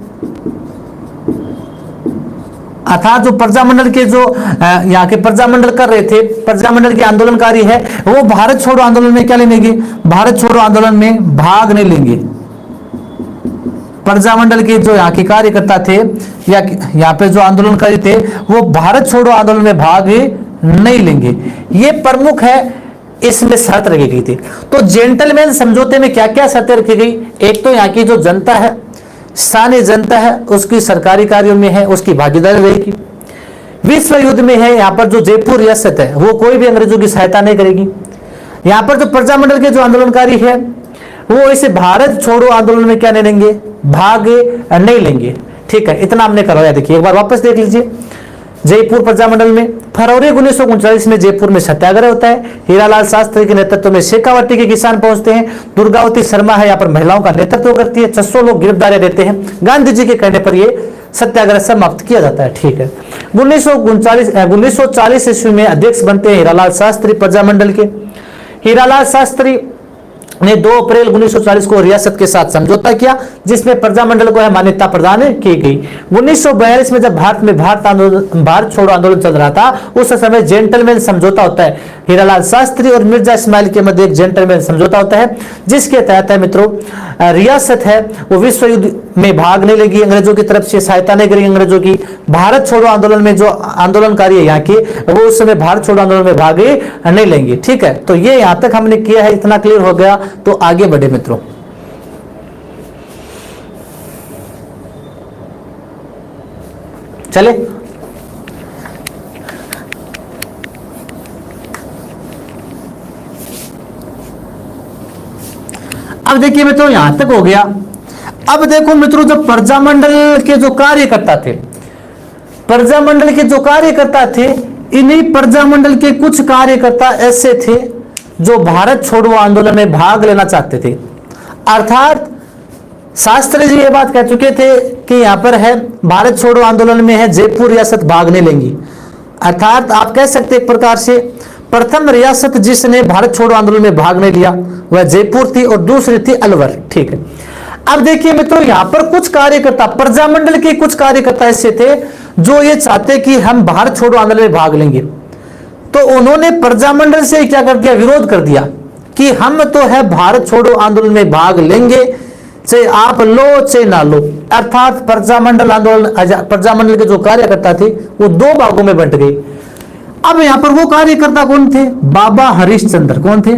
अर्थात जो प्रजामंडल के जो यहाँ के प्रजामंडल कर रहे थे, प्रजामंडल के आंदोलनकारी है, वो भारत छोड़ो आंदोलन में क्या लेंगे, भारत छोड़ो आंदोलन में भाग नहीं लेंगे। प्रजामंडल के जो यहाँ के कार्यकर्ता थे या यहाँ पे जो आंदोलनकारी थे वो भारत छोड़ो आंदोलन में भाग नहीं लेंगे। ये प्रमुख है, इसमें शर्त रखी गई थी। तो जेंटलमैन समझौते में क्या क्या शर्तें रखी गई, एक तो यहाँ की जो जनता है, स्थानीय जनता है, उसकी सरकारी कार्यों में है उसकी भागीदारी रहेगी। विश्व युद्ध में है यहाँ पर जो जयपुर रियासत है वो कोई भी अंग्रेजों की सहायता नहीं करेगी। यहाँ पर जो प्रजामंडल के जो आंदोलनकारी है वो इसे भारत छोड़ो आंदोलन में क्या नहीं लेंगे, भाग नहीं लेंगे। ठीक है, इतना हमने करवाया। देखिए एक बार वापस देख लीजिए, जयपुर प्रजामंडल में फरवरी 1939 में जयपुर में सत्याग्रह होता है। हीरालाल शास्त्री के नेतृत्व में शेखावटी के किसान पहुंचते हैं। दुर्गावती शर्मा है यहाँ पर महिलाओं का नेतृत्व करती है। 600 लोग गिरफ्तारी देते हैं। गांधी जी के कहने पर यह सत्याग्रह समाप्त किया जाता है। ठीक है, 1940 ईस्वी में अध्यक्ष बनते हैं हीरालाल शास्त्री प्रजामंडल के। हीरालाल शास्त्री ने 2 अप्रैल 1940 को रियासत के साथ समझौता किया जिसमें प्रजामंडल को मान्यता प्रदान की गई। 1942 में जब भारत में भारत छोड़ो आंदोलन चल रहा था उस समय जेंटलमैन समझौता होता है। हीरालाल शास्त्री और मिर्जा इस्माइल के मध्य एक जेंटलमैन समझौता होता है जिसके तहत है मित्रों रियासत है वो विश्व युद्ध में भाग नहीं लेगी, अंग्रेजों की तरफ से सहायता नहीं करेगी अंग्रेजों की। भारत छोड़ो आंदोलन में जो आंदोलनकारी है यहाँ के वो उस समय भारत छोड़ो आंदोलन में भाग नहीं लेंगे। ठीक है, तो ये यहां तक हमने किया है, इतना क्लियर हो गया। तो आगे बढ़े मित्रों, चले अब देखिए मित्रों यहां तक हो गया। अब देखो मित्रों जो प्रजामंडल के जो कार्यकर्ता थे, प्रजामंडल के जो कार्यकर्ता थे, इन्हीं प्रजामंडल के कुछ कार्यकर्ता ऐसे थे जो भारत छोड़ो आंदोलन में भाग लेना चाहते थे। अर्थात शास्त्री जी ये बात कह चुके थे कि यहां पर है भारत छोड़ो आंदोलन में है जयपुर रियासत भाग नहीं लेंगी। अर्थात आप कह सकते एक प्रकार से प्रथम रियासत जिसने भारत छोड़ो आंदोलन में भाग नहीं लिया वह जयपुर थी और दूसरी थी अलवर। ठीक है, अब देखिए मित्रों यहां पर कुछ कार्यकर्ता प्रजामंडल के कुछ कार्यकर्ता ऐसे थे जो ये चाहते कि हम भारत छोड़ो आंदोलन में भाग लेंगे। तो उन्होंने प्रजामंडल से क्या कर दिया, विरोध कर दिया कि हम तो है भारत छोड़ो आंदोलन में भाग लेंगे, चाहे आप लो चाहे ना लो। अर्थात प्रजामंडल आंदोलन प्रजामंडल के जो कार्यकर्ता थे वो 2 भागों में बंट गए। अब यहां पर वो कार्यकर्ता कौन थे, बाबा हरिश्चंद्र। कौन थे,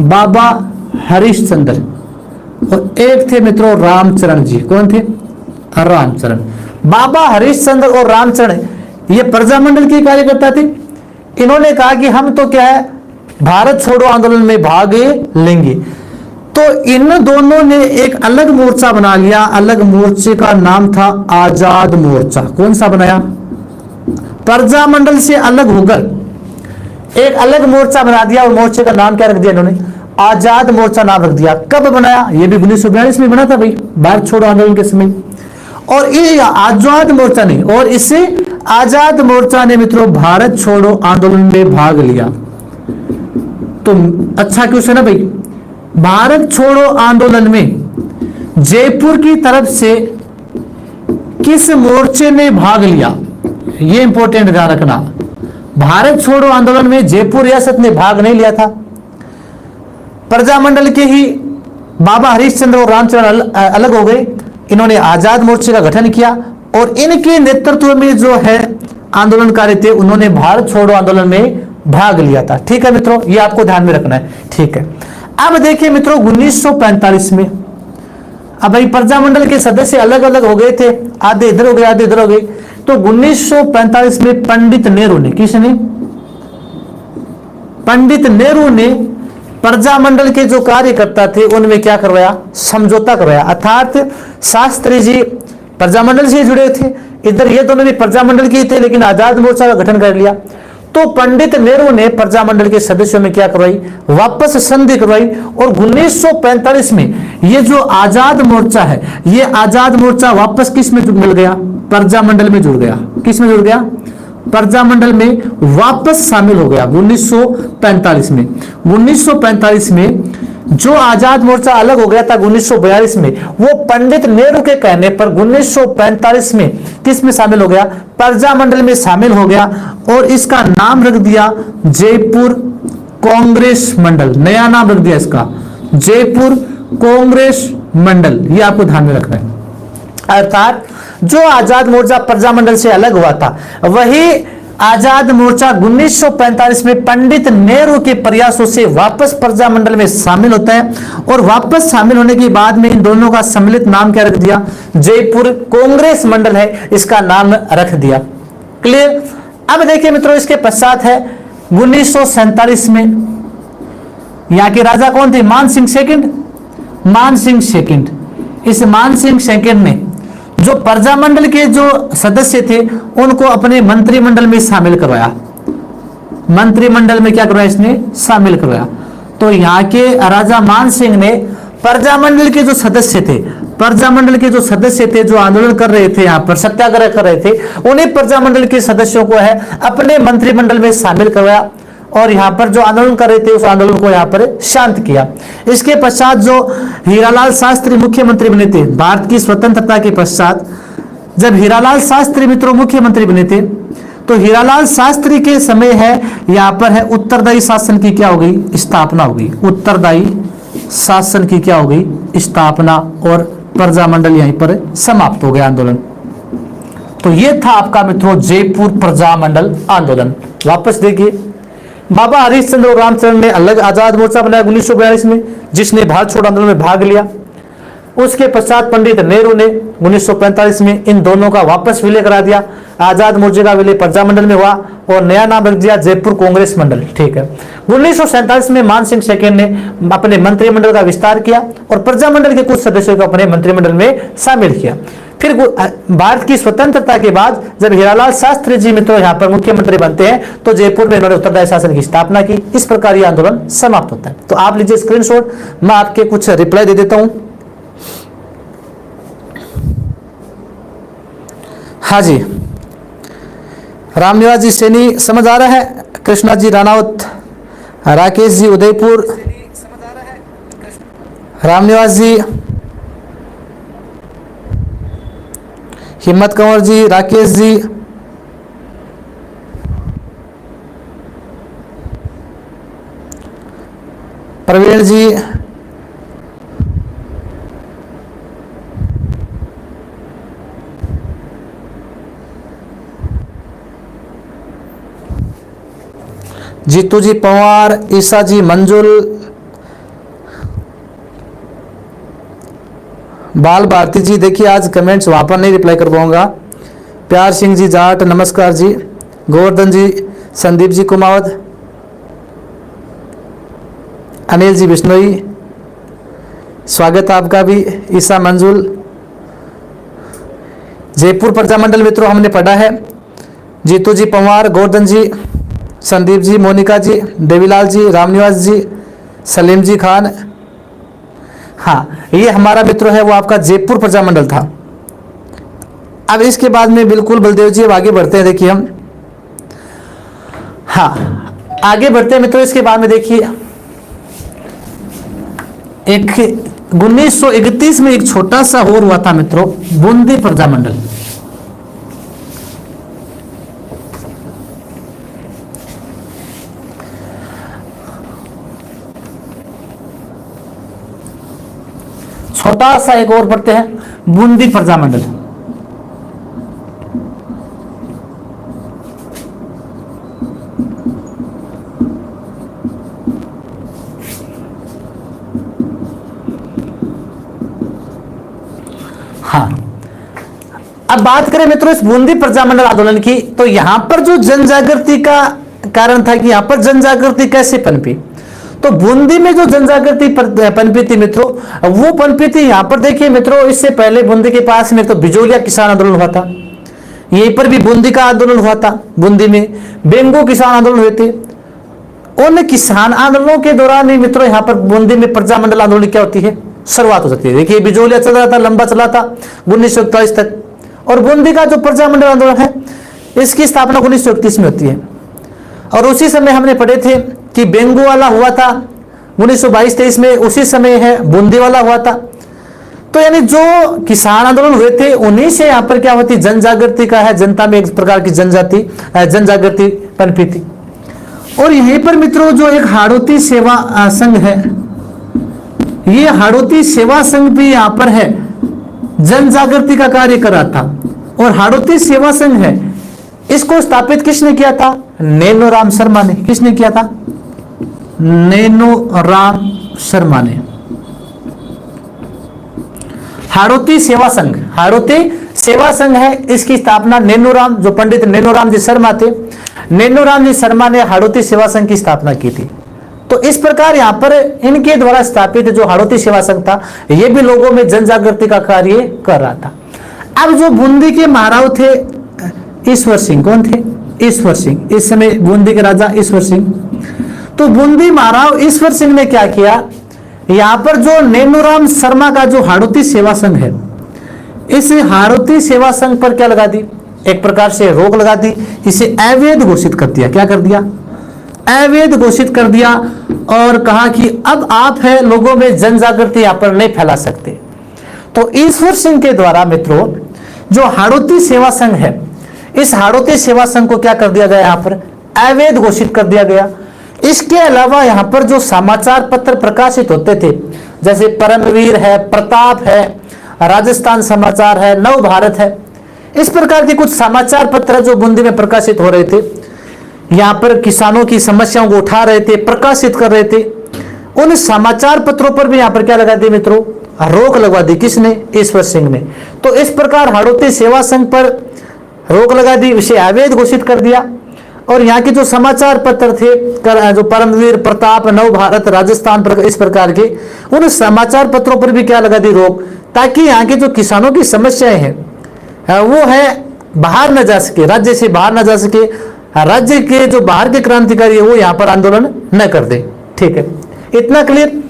बाबा हरिश्चंद्र। और एक थे मित्रों रामचरण जी। कौन थे, रामचरण। बाबा हरिश्चंद्र और रामचरण ये प्रजामंडल के कार्यकर्ता थे। इन्होंने कहा कि हम तो क्या है भारत छोड़ो आंदोलन में भाग लेंगे। तो इन दोनों ने एक अलग मोर्चा बना लिया। अलग मोर्चे का नाम था आजाद मोर्चा। कौन सा बनाया, प्रजामंडल से अलग होकर एक अलग मोर्चा बना दिया और मोर्चे का नाम क्या रख दिया इन्होंने, आजाद मोर्चा नाम रख दिया। कब बनाया, ये भी 1942 में बना था भाई, भारत छोड़ो आंदोलन के समय। और ये आजाद मोर्चा नहीं, और इससे आजाद मोर्चा ने मित्रों भारत छोड़ो आंदोलन में भाग लिया। तो अच्छा क्वेश्चन है भाई, भारत छोड़ो आंदोलन में जयपुर की तरफ से किस मोर्चे ने भाग लिया, ये इंपॉर्टेंट ध्यान रखना। भारत छोड़ो आंदोलन में जयपुर रियासत ने भाग नहीं लिया था। प्रजामंडल के ही बाबा हरिश्चंद्र और रामचरण अलग हो गए। इन्होंने आजाद मोर्चे का गठन किया और इनके नेतृत्व में जो है आंदोलनकारी थे उन्होंने भारत छोड़ो आंदोलन में भाग लिया था। ठीक है मित्रों, ये आपको ध्यान में रखना है। ठीक है, अब देखिए मित्रों 1945 में, अब भाई प्रजामंडल के सदस्य अलग अलग हो गए थे, आधे इधर हो गए आधे इधर हो गए। तो 1945 में पंडित नेहरू ने, किसने, पंडित नेहरू ने प्रजामंडल के जो कार्यकर्ता थे उनमें क्या करवाया, समझौता करवाया। अर्थात शास्त्री जी प्रजामंडल से जुड़े थे, इधर ये दोनों भी प्रजामंडल के थे लेकिन आजाद मोर्चा का गठन कर लिया। तो पंडित नेहरू ने प्रजामंडल के सदस्यों में क्या करवाई, वापस संधि करवाई। और 1945 में ये जो आजाद मोर्चा है, ये आजाद मोर्चा वापस किस में मिल गया, प्रजामंडल में जुड़ गया। किस में जुड़ गया, प्रजामंडल में वापस शामिल हो गया 1945 में। 1945 में जो आजाद मोर्चा अलग हो गया था 1942 में, वो पंडित नेहरू के कहने पर 1945 में किस में शामिल हो गया? प्रजामंडल में शामिल हो गया और इसका नाम रख दिया जयपुर कांग्रेस मंडल। नया नाम रख दिया इसका जयपुर कांग्रेस मंडल। ये आपको ध्यान में रखना है। अर्थात जो आजाद मोर्चा प्रजामंडल से अलग हुआ था, वही आजाद मोर्चा 1945 में पंडित नेहरू के प्रयासों से वापस प्रजामंडल में शामिल होता है और वापस शामिल होने के बाद में इन दोनों का सम्मिलित नाम क्या रख दिया? जयपुर कांग्रेस मंडल है, इसका नाम रख दिया। क्लियर? अब देखिए मित्रों, इसके पश्चात है 1947 में, यहां के राजा कौन थे? मान सिंह सेकंड। मान सिंह सेकंड, इस मान सिंह सेकंड ने जो प्रजामंडल के जो सदस्य थे उनको अपने मंत्रिमंडल में शामिल करवाया। मंत्रिमंडल में क्या करवाया? इसने शामिल करवाया। तो यहाँ के राजा मान सिंह ने प्रजामंडल के जो सदस्य थे, प्रजामंडल के जो सदस्य थे जो आंदोलन कर रहे थे, यहाँ पर सत्याग्रह कर रहे थे, उन्हीं प्रजामंडल के सदस्यों को है अपने मंत्रिमंडल में शामिल करवाया और यहाँ पर जो आंदोलन कर रहे थे उस आंदोलन को यहाँ पर शांत किया। इसके पश्चात जो हीरालाल शास्त्री मुख्यमंत्री बने थे भारत की स्वतंत्रता के पश्चात, जब हीरालाल शास्त्री मित्रों मुख्यमंत्री बने थे तो हीरालाल शास्त्री के समय है यहाँ पर है उत्तरदायी शासन की क्या हो गई? स्थापना हो गई। उत्तरदायी शासन की क्या हो गई? स्थापना, और प्रजामंडल यहीं पर समाप्त हो गया आंदोलन। तो ये था आपका मित्रों जयपुर प्रजामंडल आंदोलन। वापस देखिए, बाबा हरिश्चंद्र और रामचंद्र ने अलग आजाद मोर्चा बनाया 1942 में, जिसने भारत छोड़ो आंदोलन में भाग लिया। उसके पश्चात पंडित नेहरू ने 1945 में इन दोनों का वापस विलय करा दिया। आजाद मोर्चे का विलय प्रजामंडल में हुआ और नया नाम रख दिया जयपुर कांग्रेस मंडल। ठीक है। 1947 में मान सिंह सेकंड ने अपने मंत्रिमंडल का विस्तार किया और प्रजामंडल के कुछ सदस्यों को अपने मंत्रिमंडल में शामिल किया। फिर भारत की स्वतंत्रता के बाद जब हीरालाल शास्त्री जी मित्रों यहाँ पर मुख्यमंत्री बनते हैं तो जयपुर में इन्होंने उत्तरदायी शासन की स्थापना की। इस प्रकार यह आंदोलन समाप्त होता है। तो आप लीजिए स्क्रीनशॉट, मैं आपके कुछ रिप्लाई दे देता हूं। हाँ जी, रामनिवास जी सैनी समझ आ रहा है, कृष्णा जी रानावत, राकेश जी उदयपुर, रामनिवास जी, हिम्मत कंवर जी, राकेश जी, प्रवीण जी, जीतू जी पवार, ईसा जी मंजुल, बाल भारती जी, देखिए आज कमेंट्स वहां पर नहीं रिप्लाई कर पाऊंगा। प्यार सिंह जी जाट, नमस्कार जी। गोवर्धन जी, संदीप जी कुमावत, अनिल जी बिश्नोई, स्वागत आपका भी। ईसा मंजुल, जयपुर प्रजामंडल मित्रों हमने पढ़ा है। जीतू जी पवार, गोवर्धन जी, संदीप जी, मोनिका जी, देवीलाल जी, रामनिवास जी, सलीम जी खान। हाँ, ये हमारा मित्रों है वो आपका जयपुर प्रजामंडल था। अब इसके बाद में बिल्कुल बलदेव जी अब आगे बढ़ते हैं। देखिए हम, हाँ आगे बढ़ते हैं मित्रों। इसके बाद में देखिए एक 1931 में एक छोटा सा और हुआ था मित्रों, बूंदी प्रजामंडल। छोटा सा एक और पढ़ते हैं, बूंदी प्रजामंडल। हाँ, अब बात करें मित्रों इस बूंदी प्रजामंडल आंदोलन की, तो यहां पर जो जन जागृति का कारण था कि यहां पर जन जागृति कैसे पनपी, तो बूंदी में जो जन जागृति पनपी थी मित्रों, वो पनपी थी यहां पर। देखिए मित्रों, इससे पहले बूंदी के पास में तो बिजोलिया किसान आंदोलन हुआ था, यहीं पर भी बूंदी का आंदोलन हुआ था। बूंदी में बेंगो किसान आंदोलन हुए थे। उन किसान आंदोलनों के दौरान ही मित्रों यहाँ पर बूंदी में प्रजामंडल आंदोलन क्या होती है, शुरुआत हो सकती है। देखिए बिजोलिया चल रहा था, लंबा चला था 1941 तक, और बूंदी का जो प्रजामंडल आंदोलन है इसकी स्थापना 1931 में होती है। और उसी समय हमने पढ़े थे कि बेंगू वाला हुआ था 1922-23 में, उसी समय है बूंदी वाला हुआ था। तो यानी जो किसान आंदोलन हुए थे उन्हीं से यहाँ पर क्या होती, जन जागृति का है, जनता में एक प्रकार की जन जागृति पनपी थी। और यहीं पर मित्रों जो एक हाड़ौती सेवा संघ है, ये हाड़ौती सेवा संघ भी यहाँ पर है, जन जागृति का कार्य कर रहा था। और हाड़ौती सेवा संघ है, इसको स्थापित किसने किया था? नैनोराम शर्मा ने। किसने किया था? नैनोराम शर्मा ने। हाड़ौती सेवा संघ, हाड़ौती सेवा संघ है, इसकी स्थापना नैनोराम, जो पंडित नैनोराम जी शर्मा थे, नैनोराम जी शर्मा ने हाड़ौती सेवा संघ की स्थापना की थी। तो इस प्रकार यहाँ पर इनके द्वारा स्थापित जो हाड़ौती सेवा संघ था, यह भी लोगों में जन जागृति का कार्य कर रहा था। अब जो बूंदी के महाराव थे ईश्वर सिंह, कौन थे? ईश्वर सिंह, इस समय बूंदी के राजा ईश्वर सिंह। तो बूंदी महाराव ईश्वर सिंह ने क्या किया, यहाँ पर जो नैनोराम शर्मा का जो हाड़ौती सेवा संघ है, इस हाड़ौती सेवा संघ पर क्या लगा दी, एक प्रकार से रोक लगा दी, इसे अवैध घोषित कर दिया। क्या कर दिया? अवैध घोषित कर दिया और कहा कि अब आप है लोगों में जन जागृति यहाँ पर नहीं फैला सकते। तो ईश्वर सिंह के द्वारा मित्रों जो हाड़ौती सेवा संघ है, इस हाड़ौती सेवा संघ को क्या कर दिया गया, यहाँ पर अवैध घोषित कर दिया गया। इसके अलावा यहाँ पर जो समाचार पत्र प्रकाशित होते थे, जैसे परमवीर है, प्रताप है, राजस्थान समाचार है, नव भारत है, इस प्रकार के कुछ समाचार पत्र जो बूंदी में प्रकाशित हो रहे थे, यहाँ पर किसानों की समस्याओं को उठा रहे थे, प्रकाशित कर रहे थे, उन समाचार पत्रों पर भी यहाँ पर क्या लगा दी मित्रों, रोक लगवा दी। किसने? ईश्वर सिंह ने। तो इस प्रकार हाड़ौती सेवा संघ पर रोक लगा दी, इसे अवैध घोषित कर दिया। और यहाँ के जो समाचार पत्र थे, जो परमवीर, प्रताप, नव भारत, राजस्थान, इस प्रकार के उन समाचार पत्रों पर भी क्या लगा दी, रोक, ताकि यहाँ के जो किसानों की समस्याएं हैं वो है बाहर न जा सके, राज्य से बाहर न जा सके, राज्य के जो बाहर के क्रांतिकारी है वो यहाँ पर आंदोलन न कर दे। ठीक है, इतना क्लियर।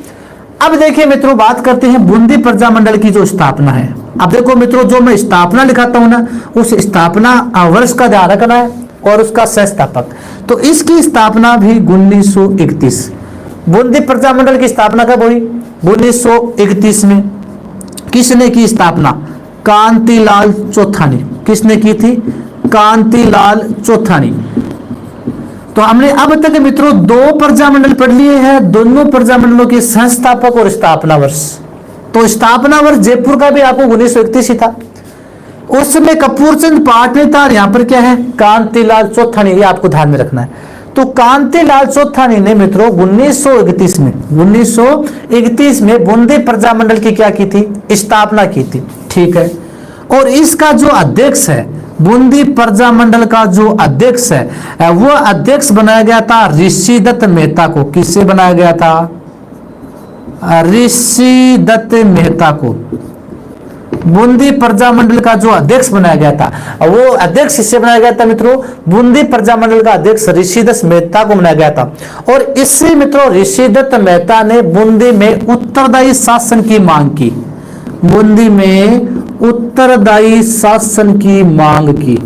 अब देखिए मित्रों, बात करते हैं बूंदी प्रजामंडल की जो स्थापना है। अब देखो मित्रों, जो मैं स्थापना लिखाता हूं ना, उस स्थापना वर्ष का ध्यान रखना है और उसका संस्थापक। तो इसकी स्थापना भी 1931, बूंदी प्रजामंडल की स्थापना कब हुई? 1931 में। किसने की स्थापना? कांतिलाल चौथा ने। किसने की थी? कांतिलाल चौथा ने। तो हमने अब तक मित्रों 2 प्रजामंडल पढ़ लिए हैं, दोनों प्रजामंडलों के संस्थापक और स्थापना वर्ष। तो स्थापना वर्ष जयपुर का भी आपको 1931 ही था, उसमें कपूरचंद पाटनेतार, यहाँ पर क्या है, कांतिलाल चौथानी, ये आपको ध्यान में रखना है। तो कांतिलाल चौथानी ने मित्रों 1931 में बूंदी प्रजामंडल की क्या की थी? स्थापना की थी। ठीक है, और इसका जो अध्यक्ष है, बूंदी प्रजामंडल का जो अध्यक्ष है, वो अध्यक्ष बनाया गया था ऋषिदत्त मेहता को। किससे बनाया गया था? ऋषिदत्त मेहता को बूंदी प्रजामंडल का जो अध्यक्ष बनाया गया था, वो अध्यक्ष इससे बनाया गया था मित्रों, बूंदी प्रजामंडल का अध्यक्ष ऋषिदत्त मेहता को बनाया गया था। और इससे मित्रों ऋषिदत्त मेहता ने बूंदी में उत्तरदायी शासन की मांग की। बूंदी में उत्तरदायी शासन की मांग की।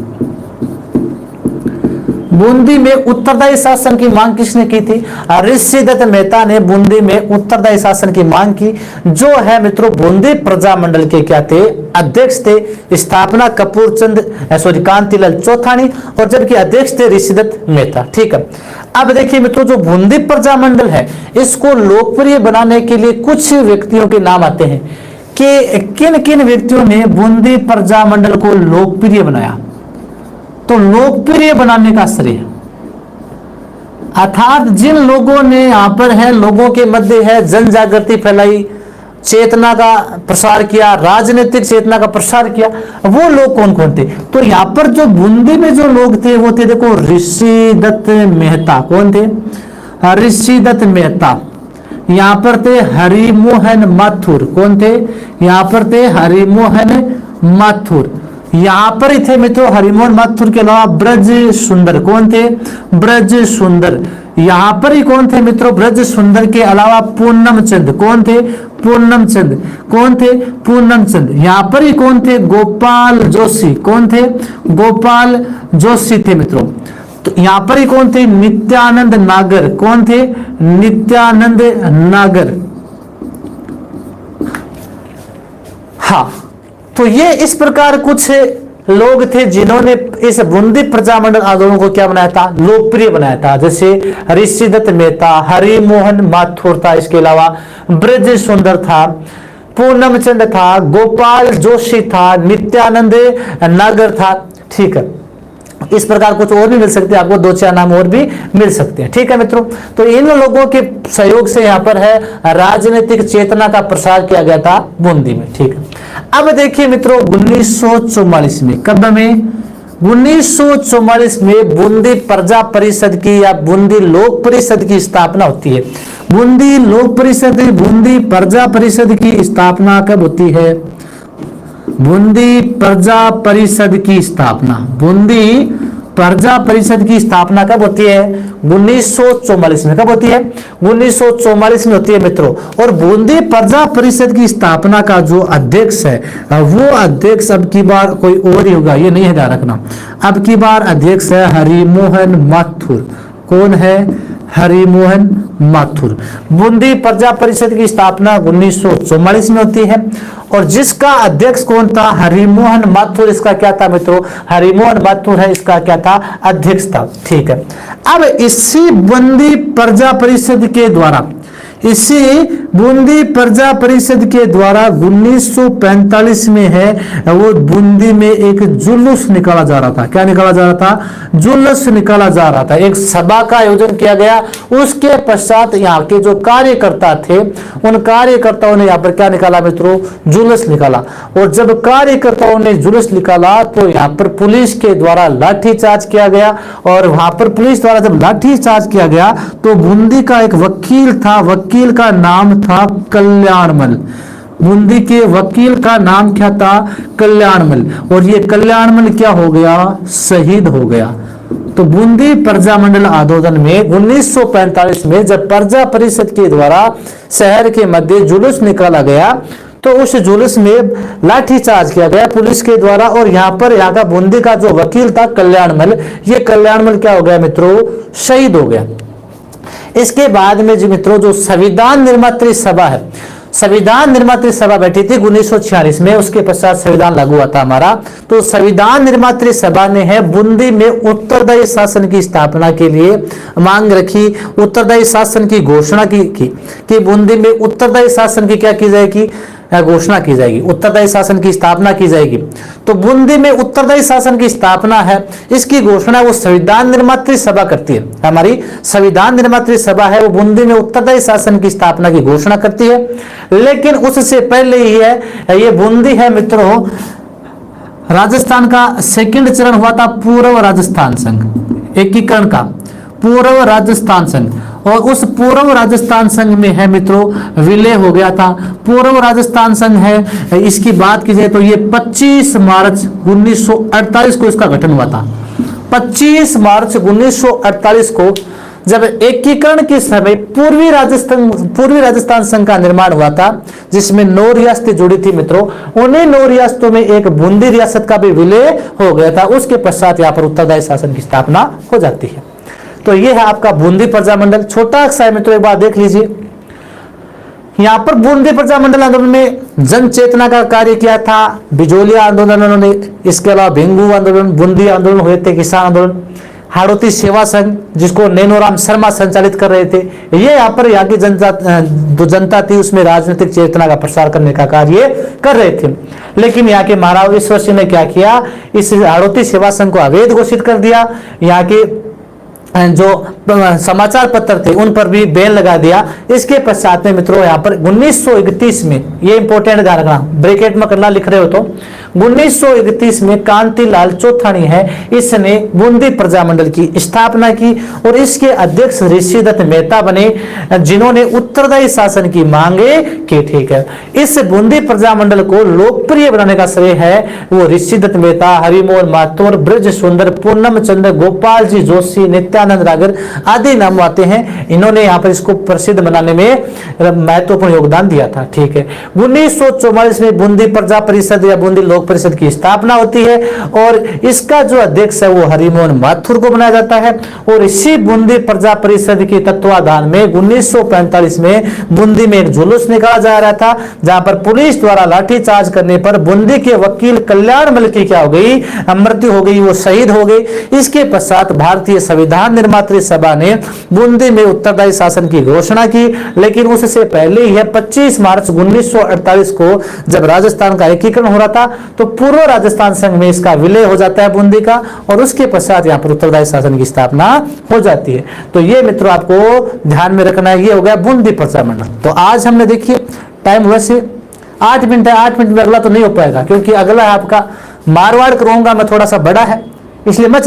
बूंदी में उत्तरदायी शासन की मांग किसने की थी? ऋषिदत्त मेहता ने बूंदी में उत्तरदायी शासन की मांग की, जो है मित्रों बूंदी प्रजामंडल के क्या थे? अध्यक्ष थे। स्थापना कांतिलाल चौथानी, और जबकि अध्यक्ष थे ऋषिदत्त मेहता। ठीक है, अब देखिए मित्रों, जो बूंदी प्रजामंडल है, इसको लोकप्रिय बनाने के लिए कुछ व्यक्तियों के नाम आते हैं कि किन किन व्यक्तियों ने बूंदी प्रजामंडल को लोकप्रिय बनाया। तो लोकप्रिय बनाने का श्रेय, अर्थात जिन लोगों ने यहां पर है लोगों के मध्य है जन जागृति फैलाई, चेतना का प्रसार किया, राजनीतिक चेतना का प्रसार किया, वो लोग कौन कौन थे? तो यहाँ पर जो बूंदी में जो लोग थे वो थे, देखो, ऋषिदत्त मेहता। कौन थे? ऋषिदत्त मेहता। यहाँ पर थे हरिमोहन माथुर। कौन थे? यहाँ पर थे हरिमोहन माथुर। यहां पर ही थे मित्रों हरिमोहन माथुर के अलावा ब्रज सुंदर। कौन थे? ब्रज सुंदर। यहां पर ही कौन थे मित्रों? ब्रज सुंदर के अलावा पूर्णम चंद। कौन थे? पूर्णम चंद। कौन थे? पूर्णम चंद। यहां पर ही कौन थे? गोपाल जोशी। कौन थे? गोपाल जोशी थे मित्रों। तो यहां पर ही कौन थे? नित्यानंद नागर। कौन थे? नित्यानंद नागर। हाँ, तो ये इस प्रकार कुछ लोग थे जिन्होंने इस बूंदी प्रजामंडल आंदोलन को क्या बनाया था? लोकप्रिय बनाया था। जैसे ऋषिदत्त मेहता, हरिमोहन माथुर था, इसके अलावा ब्रज सुंदर था, पूर्णम चंद था, गोपाल जोशी था, नित्यानंद नागर था। ठीक है, इस प्रकार कुछ और भी मिल सकते हैं आपको, 2-4 नाम और भी मिल सकते हैं। ठीक है मित्रों, तो इन लोगों के सहयोग से यहाँ पर है राजनीतिक चेतना का प्रसार किया गया था बूंदी में। ठीक है, अब देखिए मित्रों 1944 में, कब में? 1944 में बूंदी प्रजा परिषद की या बूंदी लोक परिषद की स्थापना होती है। बूंदी लोक परिषद, बूंदी प्रजा परिषद की स्थापना कब होती है? बूंदी प्रजा परिषद की स्थापना, बूंदी प्रजा परिषद की स्थापना कब होती है? 1944 में। कब होती है? 1944 में होती है मित्रों। और बूंदी प्रजा परिषद की स्थापना का जो अध्यक्ष है वो अध्यक्ष अब की बार कोई और ही होगा, ये नहीं है ध्यान रखना। अब की बार अध्यक्ष है हरिमोहन माथुर। कौन है? हरिमोहन माथुर। बूंदी प्रजा परिषद की स्थापना 1944 में होती है और जिसका अध्यक्ष कौन था? हरिमोहन माथुर। इसका क्या था मित्रों? हरिमोहन माथुर है, इसका क्या था? अध्यक्ष था। ठीक है, अब इसी बूंदी प्रजा परिषद के द्वारा, इसी बूंदी प्रजा परिषद के द्वारा 1945 में है वो बूंदी में एक जुलूस निकाला जा रहा था। क्या निकाला जा रहा था? जुलूस निकाला जा रहा था। एक सभा का आयोजन किया गया। उसके पश्चात यहाँ के जो कार्यकर्ता थे उन कार्यकर्ताओं ने यहाँ पर क्या निकाला मित्रों? जुलूस निकाला। और जब कार्यकर्ताओं ने जुलूस निकाला तो यहाँ पर पुलिस के द्वारा लाठीचार्ज किया गया। और वहां पर पुलिस द्वारा जब लाठीचार्ज किया गया तो बूंदी का एक वकील था, वकील का नाम था कल्याणमल। बूंदी के वकील का नाम क्या था? कल्याणमल। और ये कल्याणमल क्या हो गया? शहीद हो गया। तो बूंदी प्रजामंडल आंदोलन में 1945 में जब प्रजा परिषद के द्वारा शहर के मध्य जुलूस निकाला गया तो उस जुलूस में लाठीचार्ज किया गया पुलिस के द्वारा। और यहाँ का बूंदी का जो वकील था कल्याणमल, ये कल्याणमल क्या हो गया मित्रों? शहीद हो गया। इसके बाद में जी मित्रों जो संविधान निर्मात्री सभा है, संविधान निर्मात्री सभा बैठी थी 1946 में, उसके पश्चात संविधान लागू हुआ था हमारा। तो संविधान निर्मात्री सभा ने है बूंदी में उत्तरदायी शासन की स्थापना के लिए मांग रखी, उत्तरदायी शासन की घोषणा की कि बूंदी में उत्तरदायी शासन की क्या की जाएगी? घोषणा की जाएगी, उत्तरदायी शासन की स्थापना की जाएगी। तो बूंदी में उत्तरदायी शासन की स्थापना है, इसकी घोषणा वो संविधान निर्मात्री सभा करती है। हमारी संविधान निर्मात्री सभा है वो बूंदी में उत्तरदायी शासन की स्थापना की घोषणा करती है। लेकिन उससे पहले ही है ये बूंदी है मित्रों, राजस्थान का सेकंड चरण हुआ था पूर्व राजस्थान संघ, एकीकरण का पूर्व राजस्थान संघ। और उस पूर्व राजस्थान संघ में है मित्रों विलय हो गया था। पूर्व राजस्थान संघ है, इसकी बात की जाए तो ये 25 मार्च 1948 को इसका गठन हुआ था। 25 मार्च 1948 को जब एकीकरण के समय पूर्वी राजस्थान संघ का निर्माण हुआ था जिसमें 9 रियासतें जुड़ी थी मित्रों। उन्हीं 9 रियासतों में एक बूंदी रियासत का भी विलय हो गया था। उसके पश्चात यहाँ पर उत्तरदायी शासन की स्थापना हो जाती है। तो ये है आपका बूंदी प्रजामंडल। छोटा सा है मित्रों, एक बार देख लीजिए। यहाँ पर बूंदी प्रजामंडल आंदोलन में जन चेतना का कार्य किया था, बिजोलिया आंदोलन उन्होंने, इसके अलावा भेंगू आंदोलन, बूंदी आंदोलन हुए थे, किसान आंदोलन, हाड़ौती सेवा संघ जिसको नैनोराम शर्मा संचालित कर रहे थे। ये यहाँ पर यहाँ की जनता थी उसमें राजनीतिक चेतना का प्रसार करने का कार्य कर रहे थे। लेकिन यहाँ के महाराव ईश्वर सिंह ने क्या किया? इस हाड़ौती सेवा संघ को अवैध घोषित कर दिया। यहाँ के जो समाचार पत्र थे उन पर भी बैन लगा दिया। इसके पश्चात में मित्रों यहाँ पर 1931 में, ये इंपॉर्टेंट ध्यान रखना, ब्रैकेट में करना लिख रहे हो तो 1931 में कांतिलाल चौथानी है, इसने बूंदी प्रजामंडल की स्थापना की और इसके अध्यक्ष ऋषिदत्त मेहता बने, जिन्होंने उत्तरदायी शासन की मांगे की। ठीक है, इस बूंदी प्रजामंडल को लोकप्रिय बनाने का श्रेय है वो ऋषिदत्त मेहता, हरिमोहन महतो और ब्रज सुंदर, पूर्णम चंद्र, गोपाल जी जोशी, नित्यानंद रागर आदि नाम आते हैं। इन्होंने यहाँ पर इसको प्रसिद्ध बनाने में महत्वपूर्ण योगदान दिया था। ठीक है, 1944 में बूंदी प्रजा परिषद या बूंदी लोक परिषद की स्थापना होती है और इसका जो अध्यक्ष है वो हरिमोहन माथुर को बनाया जाता है। और इसी बूंदी प्रजा परिषद के तत्वाधान में 1945 में बूंदी में एक जुलूस निकाला जा रहा था, जहां पर पुलिस द्वारा लाठीचार्ज करने पर बूंदी के वकील कल्याण मल की क्या हो गई, मृत्यु हो गई, वो शहीद हो गए। इसके पश्चात भारतीय संविधान निर्मात्री सभा ने बूंदी में उत्तरदायी शासन की घोषणा की, लेकिन उससे पहले ही 25 मार्च 1948 को जब राजस्थान का एकीकरण हो रहा था तो पूर्व राजस्थान संघ में इसका विलय हो जाता है बूंदी का, और उसके पश्चात यहाँ पर उत्तरदायी शासन की स्थापना हो जाती है। तो ये मित्रों आपको ध्यान में रखना है, ये हो गया बूंदी प्रजामंडल। तो आज हमने देखिए टाइम वैसे 8 मिनट है, 8 मिनट में अगला तो नहीं हो पाएगा क्योंकि अगला आपका मारवाड़ करूंगा मैं, थोड़ा सा बड़ा है, इसलिए मैं